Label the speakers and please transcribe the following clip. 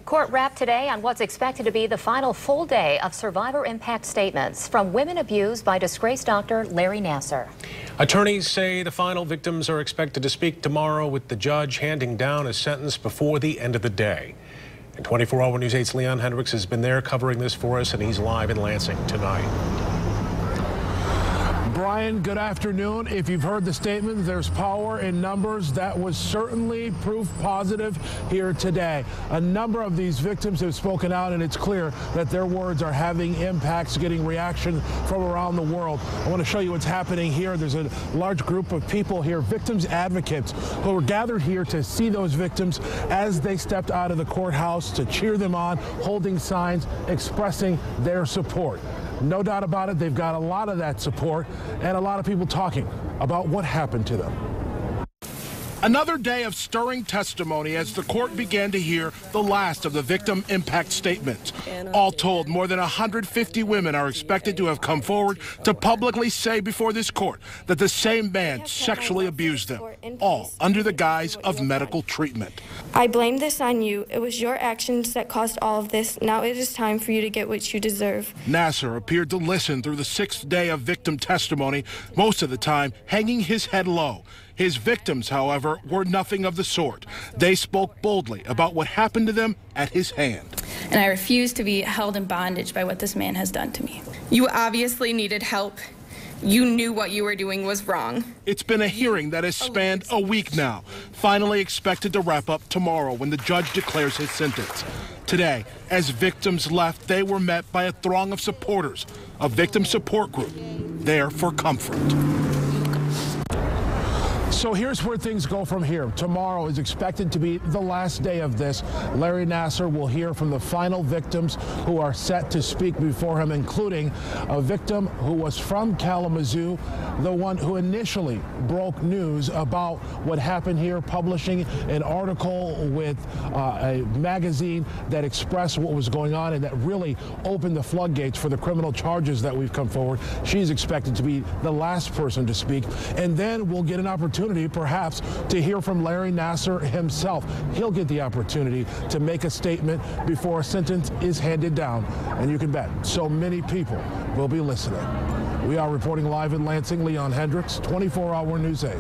Speaker 1: Court wrapped today on what's expected to be the final full day of survivor impact statements from women abused by disgraced Dr. Larry Nassar.
Speaker 2: Attorneys say the final victims are expected to speak tomorrow, with the judge handing down a sentence before the end of the day. And 24-Hour News 8's Leon Hendricks has been there covering this for us, and he's live in Lansing tonight.
Speaker 3: Brian, good afternoon. If you've heard the statement, there's power in numbers. That was certainly proof positive here today. A number of these victims have spoken out, and it's clear that their words are having impacts, getting reaction from around the world. I want to show you what's happening here. There's a large group of people here, victims advocates, who were gathered here to see those victims as they stepped out of the courthouse, to cheer them on, holding signs, expressing their support. No doubt about it, they've got a lot of that support and a lot of people talking about what happened to them. Another day of stirring testimony as the court began to hear the last of the victim impact statements. All told, more than 150 women are expected to have come forward to publicly say before this court that the same man sexually abused them, all under the guise of medical treatment.
Speaker 4: I blame this on you. It was your actions that caused all of this. Now it is time for you to get what you deserve.
Speaker 3: Nassar appeared to listen through the 6th day of victim testimony, most of the time hanging his head low. His victims, however, were nothing of the sort. They spoke boldly about what happened to them at his hand.
Speaker 5: And I refuse to be held in bondage by what this man has done to me. You obviously needed help. You knew what you were doing was wrong.
Speaker 3: It's been a hearing that has spanned a week now, finally expected to wrap up tomorrow when the judge declares his sentence. Today, as victims left, they were met by a throng of supporters, a victim support group, there for comfort. So here's where things go from here. Tomorrow is expected to be the last day of this. Larry Nassar will hear from the final victims who are set to speak before him, including a victim who was from Kalamazoo, the one who initially broke news about what happened here, publishing an article with a magazine that expressed what was going on and that really opened the floodgates for the criminal charges that we've come forward. She's expected to be the last person to speak, and then we'll get an opportunity perhaps to hear from Larry Nassar himself. He'll get the opportunity to make a statement before a sentence is handed down, and you can bet so many people will be listening. We are reporting live in Lansing. Leon Hendricks, 24-Hour News 8.